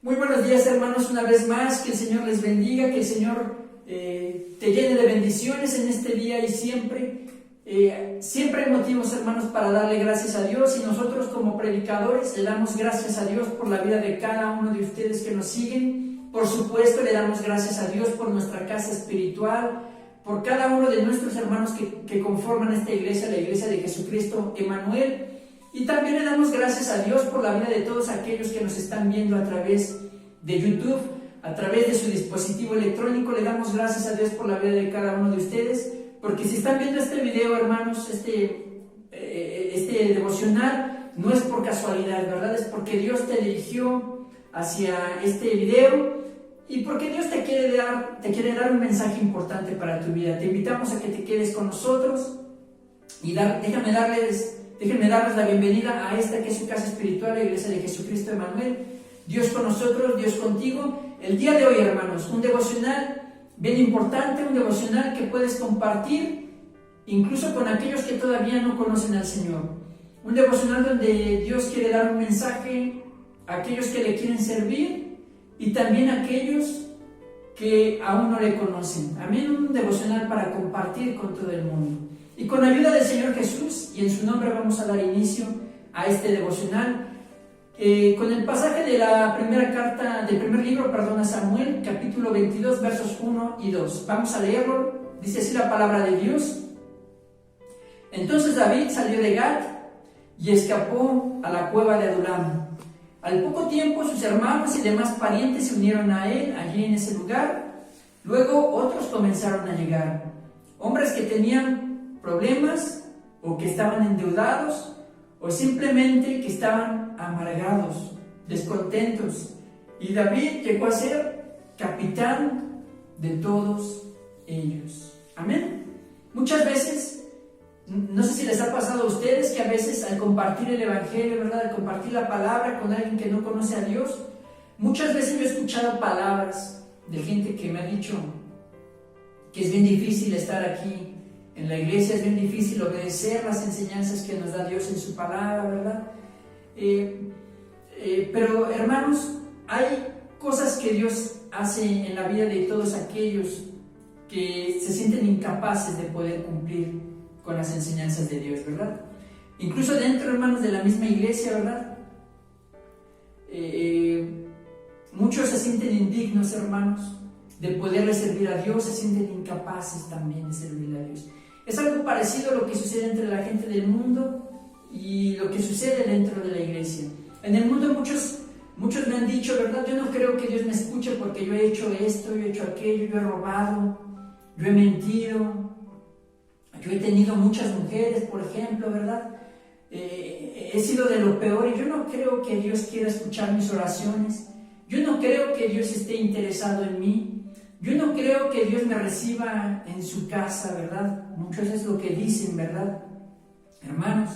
Muy buenos días, hermanos, una vez más. Que el Señor les bendiga, que el Señor te llene de bendiciones en este día y siempre. Siempre hay motivos, hermanos, para darle gracias a Dios, y nosotros como predicadores le damos gracias a Dios por la vida de cada uno de ustedes que nos siguen. Por supuesto, le damos gracias a Dios por nuestra casa espiritual, por cada uno de nuestros hermanos que conforman esta iglesia, la iglesia de Jesucristo Emanuel. Y también le damos gracias a Dios por la vida de todos aquellos que nos están viendo a través de YouTube, a través de su dispositivo electrónico. Le damos gracias a Dios por la vida de cada uno de ustedes, porque si están viendo este video, hermanos, este devocional, no es por casualidad, ¿verdad? Es porque Dios te dirigió hacia este video y porque Dios te quiere dar un mensaje importante para tu vida. Te invitamos a que te quedes con nosotros y déjenme darles la bienvenida a esta que es su casa espiritual, la iglesia de Jesucristo Emanuel. Dios con nosotros, Dios contigo. El día de hoy, hermanos, un devocional bien importante, un devocional que puedes compartir incluso con aquellos que todavía no conocen al Señor. Un devocional donde Dios quiere dar un mensaje a aquellos que le quieren servir y también a aquellos que aún no le conocen. Amén. Un devocional para compartir con todo el mundo. Y con la ayuda del Señor Jesús y en su nombre vamos a dar inicio a este devocional con el pasaje de la del primer libro a Samuel, capítulo 22, versos 1 y 2. Vamos a leerlo. Dice así la palabra de Dios. Entonces David salió de Gat y escapó a la cueva de Adulam. Al poco tiempo sus hermanos y demás parientes se unieron a él allí en ese lugar. Luego otros comenzaron a llegar, hombres que tenían problemas o que estaban endeudados o simplemente que estaban amargados, descontentos, y David llegó a ser capitán de todos ellos. Amén. Muchas veces, no sé si les ha pasado a ustedes, que a veces al compartir el evangelio, ¿verdad?, al compartir la palabra con alguien que no conoce a Dios, muchas veces yo he escuchado palabras de gente que me ha dicho que es bien difícil estar aquí en la iglesia, es bien difícil obedecer las enseñanzas que nos da Dios en su palabra, ¿verdad? Pero hermanos, hay cosas que Dios hace en la vida de todos aquellos que se sienten incapaces de poder cumplir con las enseñanzas de Dios, ¿verdad? Incluso dentro, hermanos, de la misma iglesia, ¿verdad? Muchos se sienten indignos, hermanos, de poderle servir a Dios, se sienten incapaces también de servirle a Dios. Es algo parecido a lo que sucede entre la gente del mundo y lo que sucede dentro de la iglesia. En el mundo muchos me han dicho, ¿verdad? Yo no creo que Dios me escuche porque yo he hecho esto, yo he hecho aquello, yo he robado, yo he mentido, yo he tenido muchas mujeres, por ejemplo, ¿verdad? He sido de lo peor y yo no creo que Dios quiera escuchar mis oraciones. Yo no creo que Dios esté interesado en mí. Yo no creo que Dios me reciba en su casa, ¿verdad? Muchos es lo que dicen, ¿verdad? Hermanos,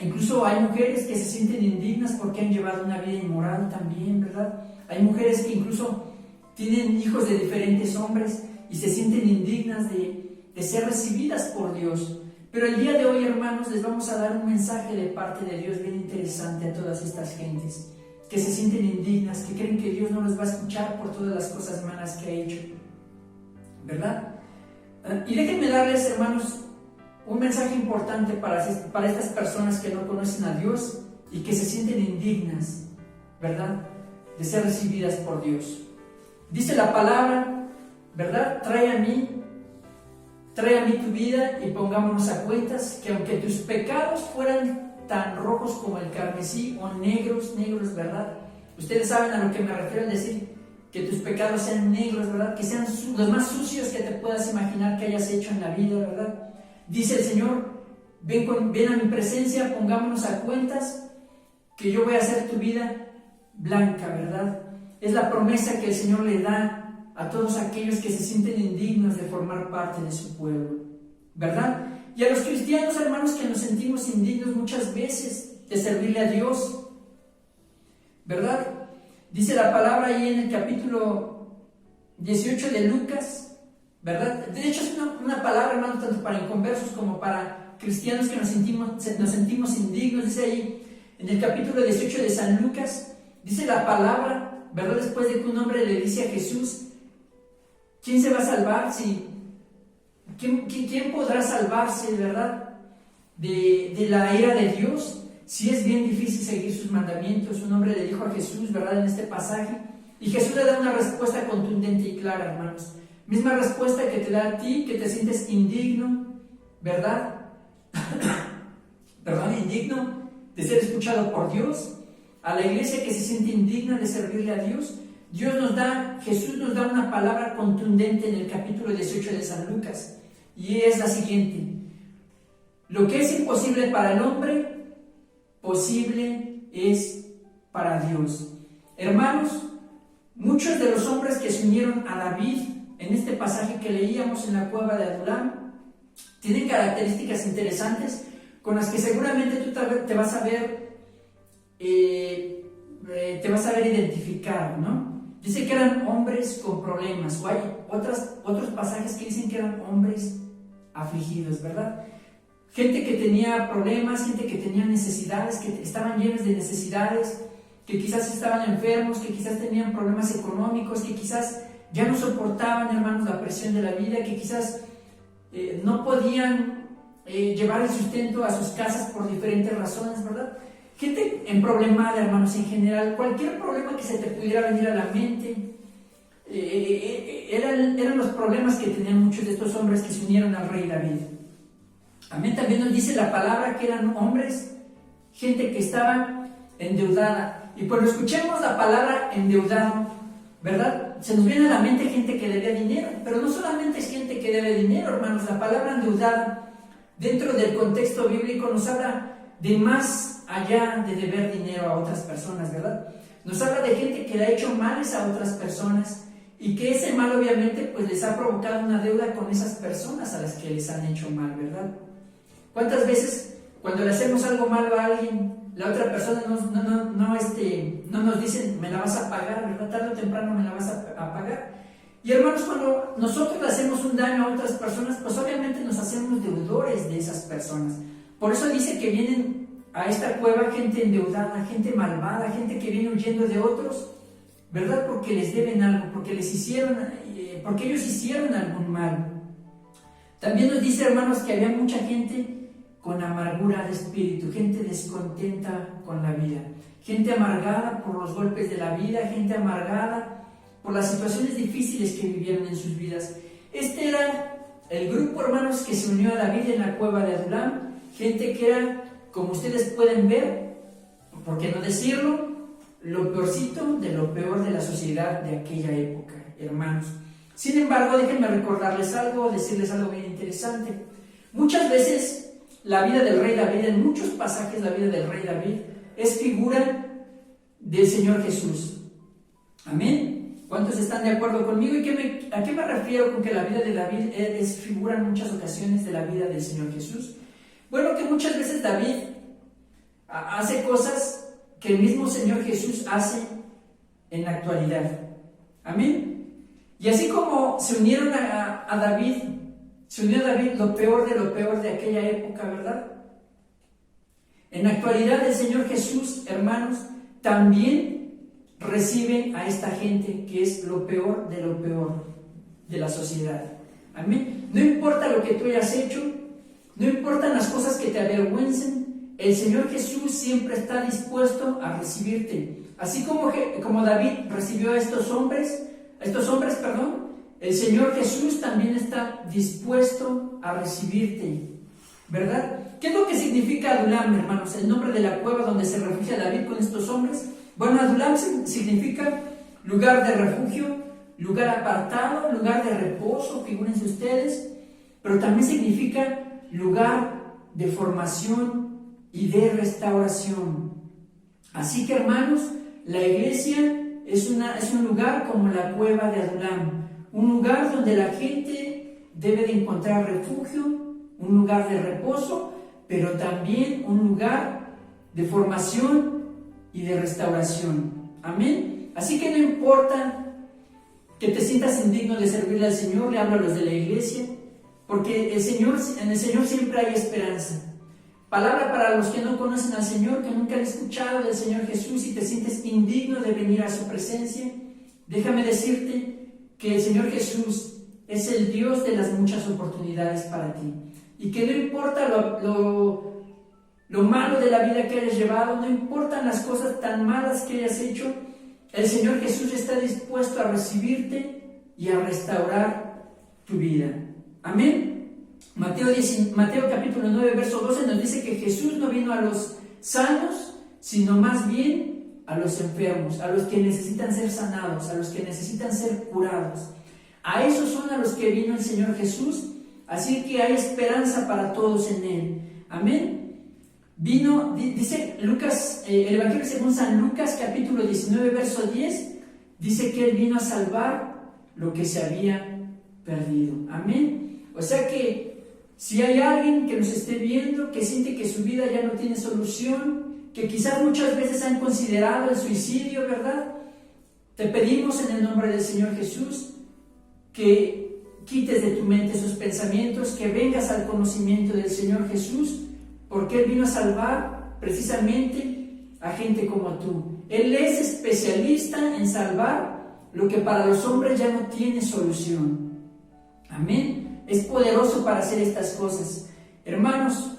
incluso hay mujeres que se sienten indignas porque han llevado una vida inmoral también, ¿verdad? Hay mujeres que incluso tienen hijos de diferentes hombres y se sienten indignas de ser recibidas por Dios. Pero el día de hoy, hermanos, les vamos a dar un mensaje de parte de Dios bien interesante a todas estas gentes que se sienten indignas, que creen que Dios no les va a escuchar por todas las cosas malas que ha hecho, ¿verdad? Y déjenme darles, hermanos, un mensaje importante para estas personas que no conocen a Dios y que se sienten indignas, ¿verdad?, de ser recibidas por Dios. Dice la palabra, ¿verdad? Trae a mí tu vida y pongámonos a cuentas, que aunque tus pecados fueran tan rojos como el carmesí o negros, ¿verdad? Ustedes saben a lo que me refiero al decir que tus pecados sean negros, ¿verdad? Que sean los más sucios que te puedas imaginar que hayas hecho en la vida, ¿verdad? Dice el Señor, ven a mi presencia, pongámonos a cuentas, que yo voy a hacer tu vida blanca, ¿verdad? Es la promesa que el Señor le da a todos aquellos que se sienten indignos de formar parte de su pueblo, ¿verdad? Y a los cristianos, hermanos, que nos sentimos indignos muchas veces de servirle a Dios, ¿verdad? Dice la palabra ahí en el capítulo 18 de Lucas, ¿verdad? De hecho es una palabra, hermano, tanto para inconversos como para cristianos que nos sentimos indignos. Dice ahí en el capítulo 18 de San Lucas, Dice la palabra, ¿verdad? Después de que un hombre le dice a Jesús, ¿quién se va a salvar? ¿Quién podrá salvarse, verdad? De la ira de Dios. Si es bien difícil seguir sus mandamientos. Un hombre le dijo a Jesús, ¿verdad? En este pasaje. Y Jesús le da una respuesta contundente y clara, hermanos. Misma respuesta que te da a ti, que te sientes indigno, ¿verdad? Perdón, indigno de ser escuchado por Dios. A la iglesia que se siente indigna de servirle a Dios. Jesús nos da una palabra contundente en el capítulo 18 de San Lucas. Y es la siguiente. Lo que es imposible para el hombre, posible es para Dios. Hermanos, muchos de los hombres que se unieron a David en este pasaje que leíamos en la cueva de Adulam tienen características interesantes con las que seguramente tú te vas a ver identificado, ¿no? Dice que eran hombres con problemas, o hay otros pasajes que dicen que eran hombres afligidos, ¿verdad? Gente que tenía problemas, gente que tenía necesidades, que estaban llenos de necesidades, que quizás estaban enfermos, que quizás tenían problemas económicos, que quizás ya no soportaban, hermanos, la presión de la vida, que quizás no podían llevar el sustento a sus casas por diferentes razones, ¿verdad? Gente en problemada, hermanos, en general, cualquier problema que se te pudiera venir a la mente, eran los problemas que tenían muchos de estos hombres que se unieron al rey David. Amén. También nos dice la palabra que eran hombres, gente que estaba endeudada. Y cuando escuchemos la palabra endeudado, ¿verdad? Se nos viene a la mente gente que debe dinero, pero no solamente es gente que debe dinero, hermanos. La palabra endeudada, dentro del contexto bíblico, nos habla de más allá de deber dinero a otras personas, ¿verdad? Nos habla de gente que le ha hecho males a otras personas y que ese mal obviamente pues les ha provocado una deuda con esas personas a las que les han hecho mal, ¿verdad? ¿Cuántas veces cuando le hacemos algo malo a alguien, la otra persona no nos dice, me la vas a pagar, ¿verdad? Tarde o temprano me la vas a pagar? Y hermanos, cuando nosotros le hacemos un daño a otras personas, pues obviamente nos hacemos deudores de esas personas. Por eso dice que vienen a esta cueva gente endeudada, gente malvada, gente que viene huyendo de otros, ¿verdad? Porque les deben algo, porque ellos hicieron algún mal. También nos dice, hermanos, que había mucha gente con amargura de espíritu, gente descontenta con la vida, gente amargada por los golpes de la vida, gente amargada por las situaciones difíciles que vivieron en sus vidas. Este era el grupo, hermanos, que se unió a David en la cueva de Adulam, gente que era, como ustedes pueden ver, por qué no decirlo, lo peorcito de lo peor de la sociedad de aquella época, hermanos. Sin embargo, déjenme recordarles algo, decirles algo bien interesante. Muchas veces la vida del rey David, en muchos pasajes la vida del rey David es figura del Señor Jesús. Amén. ¿Cuántos están de acuerdo conmigo? ¿Y a qué me refiero con que la vida de David es figura en muchas ocasiones de la vida del Señor Jesús? Bueno, que muchas veces David hace cosas que el mismo Señor Jesús hace en la actualidad. Amén. Y así como se unieron a David, se unió a David lo peor de aquella época, ¿verdad? En la actualidad el Señor Jesús, hermanos, también recibe a esta gente que es lo peor de la sociedad. Amén. No importa lo que tú hayas hecho, no importan las cosas que te avergüencen, el Señor Jesús siempre está dispuesto a recibirte. Así como David recibió a estos hombres, el Señor Jesús también está dispuesto a recibirte, ¿verdad? ¿Qué es lo que significa Adulam, hermanos? El nombre de la cueva donde se refugia David con estos hombres. Bueno, Adulam significa lugar de refugio, lugar apartado, lugar de reposo, figúrense ustedes, pero también significa lugar de formación y de restauración. Así que, hermanos, la iglesia es un lugar como la cueva de Adulam, un lugar donde la gente debe de encontrar refugio, un lugar de reposo, pero también un lugar de formación y de restauración. Amén. Así que no importa que te sientas indigno de servirle al Señor, le hablo a los de la iglesia, porque en el Señor siempre hay esperanza. Palabra para los que no conocen al Señor, que nunca han escuchado del Señor Jesús y te sientes indigno venir a su presencia, déjame decirte que el Señor Jesús es el Dios de las muchas oportunidades para ti. Y que no importa lo malo de la vida que hayas llevado, no importan las cosas tan malas que hayas hecho, el Señor Jesús está dispuesto a recibirte y a restaurar tu vida. Amén. Mateo capítulo 9, verso 12 nos dice que Jesús no vino a los sanos, sino más bien a los enfermos, a los que necesitan ser sanados, a los que necesitan ser curados. A esos son a los que vino el Señor Jesús, así que hay esperanza para todos en Él. Amén. Vino, dice Lucas, el Evangelio según San Lucas, capítulo 19, verso 10, dice que Él vino a salvar lo que se había perdido. Amén. O sea que si hay alguien que nos esté viendo, que siente que su vida ya no tiene solución, que quizás muchas veces han considerado el suicidio, ¿verdad? Te pedimos en el nombre del Señor Jesús que quites de tu mente esos pensamientos, que vengas al conocimiento del Señor Jesús, porque Él vino a salvar precisamente a gente como tú. Él es especialista en salvar lo que para los hombres ya no tiene solución. Amén. Es poderoso para hacer estas cosas. Hermanos,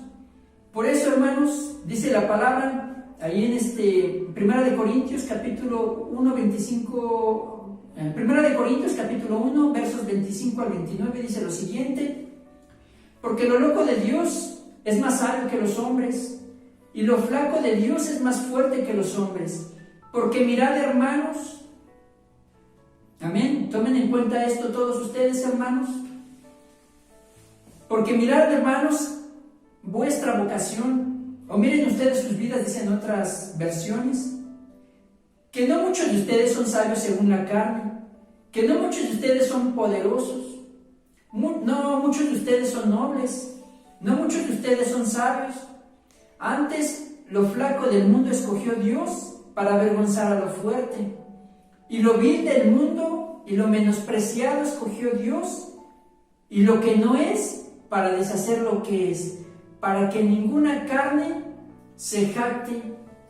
por eso, hermanos, dice la palabra ahí en Primera de Corintios capítulo 1, 25, Primera de Corintios capítulo 1, versos 25 al 29, dice lo siguiente: porque lo loco de Dios es más sabio que los hombres, y lo flaco de Dios es más fuerte que los hombres. Porque mirad, hermanos, amén, tomen en cuenta esto todos ustedes, hermanos, porque mirad, hermanos, vuestra vocación, o miren ustedes sus vidas, dicen otras versiones, que no muchos de ustedes son sabios según la carne, que no muchos de ustedes son poderosos, no muchos de ustedes son nobles, no muchos de ustedes son sabios. Antes, lo flaco del mundo escogió Dios para avergonzar a lo fuerte, y lo vil del mundo y lo menospreciado escogió Dios, y lo que no es, para deshacer lo que es, para que ninguna carne se jacte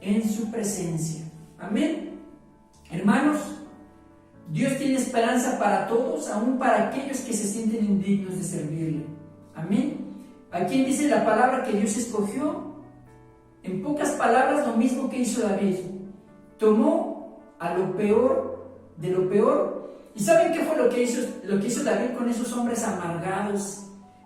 en su presencia. Amén. Hermanos, Dios tiene esperanza para todos, aun para aquellos que se sienten indignos de servirle. Amén. Aquí dice la palabra que Dios escogió, en pocas palabras, lo mismo que hizo David. Tomó a lo peor de lo peor. ¿Y saben qué fue lo que hizo David con esos hombres amargados,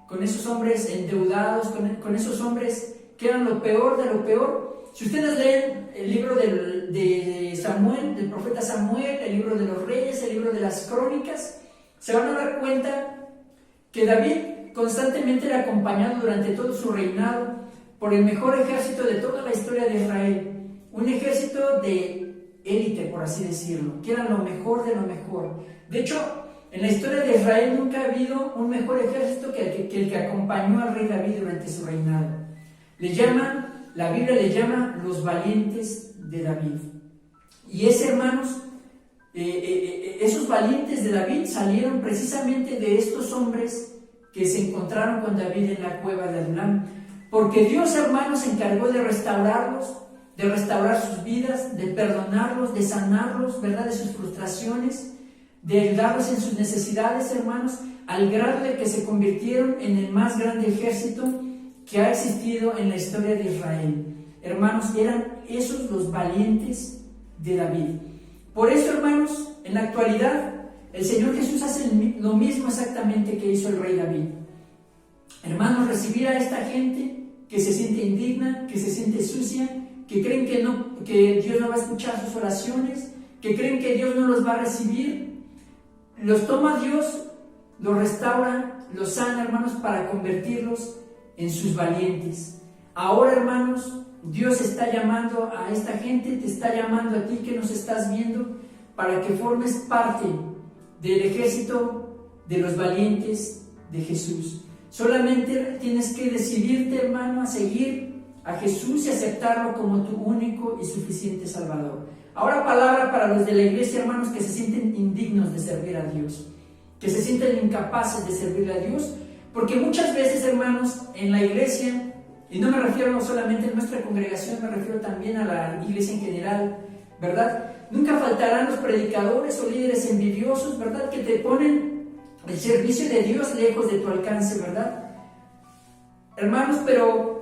con esos hombres endeudados, con esos hombres que eran lo peor de lo peor? Si ustedes leen el libro de Samuel, del profeta Samuel, el libro de los reyes, el libro de las crónicas, se van a dar cuenta que David constantemente era acompañado durante todo su reinado por el mejor ejército de toda la historia de Israel, un ejército de élite, por así decirlo, que era lo mejor de lo mejor. De hecho, en la historia de Israel nunca ha habido un mejor ejército que el que acompañó al rey David durante su reinado. La Biblia le llama los valientes de David. Y hermanos, esos valientes de David salieron precisamente de estos hombres que se encontraron con David en la cueva de Adulam, porque Dios, hermanos, se encargó de restaurarlos, de restaurar sus vidas, de perdonarlos, de sanarlos, ¿verdad?, de sus frustraciones, de ayudarlos en sus necesidades, hermanos, al grado de que se convirtieron en el más grande ejército que ha existido en la historia de Israel. Hermanos, eran esos los valientes de David. Por eso, hermanos, en la actualidad, el Señor Jesús hace lo mismo exactamente que hizo el rey David. Hermanos, recibir a esta gente que se siente indigna, que se siente sucia, que creen que Dios no va a escuchar sus oraciones, que creen que Dios no los va a recibir, los toma Dios, los restaura, los sana, hermanos, para convertirlos en sus valientes. Ahora, hermanos, Dios está llamando a esta gente, te está llamando a ti que nos estás viendo, para que formes parte del ejército de los valientes de Jesús. Solamente tienes que decidirte, hermano, a seguir a Jesús y aceptarlo como tu único y suficiente Salvador. Ahora palabra para los de la iglesia, hermanos, que se sienten indignos de servir a Dios, que se sienten incapaces de servirle a Dios, porque muchas veces, hermanos, en la iglesia, y no me refiero solamente a nuestra congregación, me refiero también a la iglesia en general, ¿verdad? Nunca faltarán los predicadores o líderes envidiosos, ¿verdad? Que te ponen el servicio de Dios lejos de tu alcance, ¿verdad? Hermanos, pero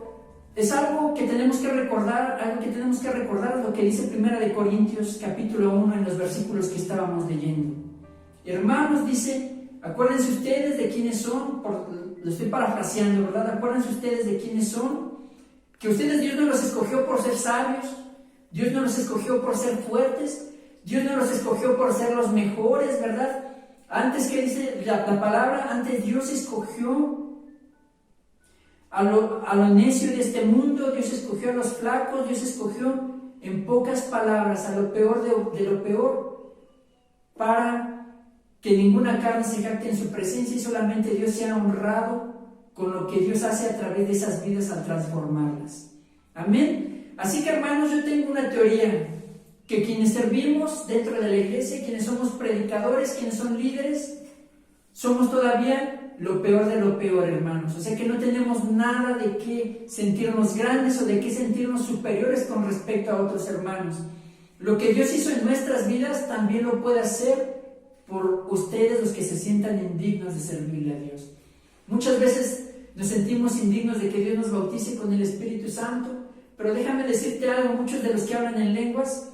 es algo que tenemos que recordar, lo que dice 1 Corintios capítulo 1 en los versículos que estábamos leyendo. Hermanos, dice, acuérdense ustedes de quiénes son, lo estoy parafraseando, ¿verdad? Acuérdense ustedes de quiénes son, que ustedes Dios no los escogió por ser sabios, Dios no los escogió por ser fuertes, Dios no los escogió por ser los mejores, ¿verdad? Antes, que dice la palabra, antes Dios escogió a lo necio de este mundo, Dios escogió a los flacos, Dios escogió, en pocas palabras, a lo peor de lo peor, para que ninguna carne se jacte en su presencia y solamente Dios sea honrado con lo que Dios hace a través de esas vidas al transformarlas. Amén. Así que, hermanos, yo tengo una teoría, que quienes servimos dentro de la iglesia, quienes somos predicadores, quienes son líderes, somos todavía lo peor de lo peor, hermanos. O sea que no tenemos nada de qué sentirnos grandes o de qué sentirnos superiores con respecto a otros hermanos. Lo que Dios hizo en nuestras vidas también lo puede hacer por ustedes, los que se sientan indignos de servirle a Dios. Muchas veces nos sentimos indignos de que Dios nos bautice con el Espíritu Santo, pero déjame decirte algo, muchos de los que hablan en lenguas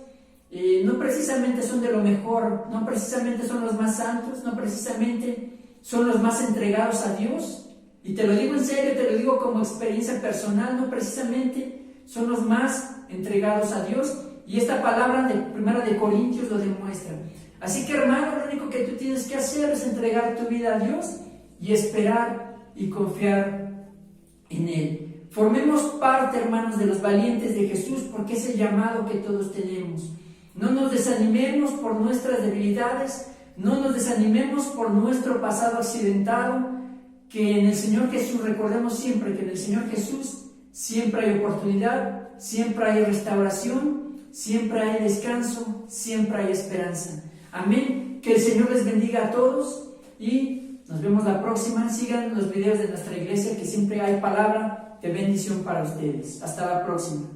no precisamente son de lo mejor, no precisamente son los más santos, no precisamente son los más entregados a Dios, y te lo digo en serio, te lo digo como experiencia personal, no precisamente son los más entregados a Dios, y esta palabra de 1 Corintios lo demuestra. Así que, hermano, lo único que tú tienes que hacer es entregar tu vida a Dios y esperar y confiar en Él. Formemos parte, hermanos, de los valientes de Jesús, porque es el llamado que todos tenemos. No nos desanimemos por nuestras debilidades, no nos desanimemos por nuestro pasado accidentado, que en el Señor Jesús, recordemos siempre que en el Señor Jesús siempre hay oportunidad, siempre hay restauración, siempre hay descanso, siempre hay esperanza. Amén. Que el Señor les bendiga a todos y nos vemos la próxima. Sigan los videos de nuestra iglesia, que siempre hay palabra de bendición para ustedes. Hasta la próxima.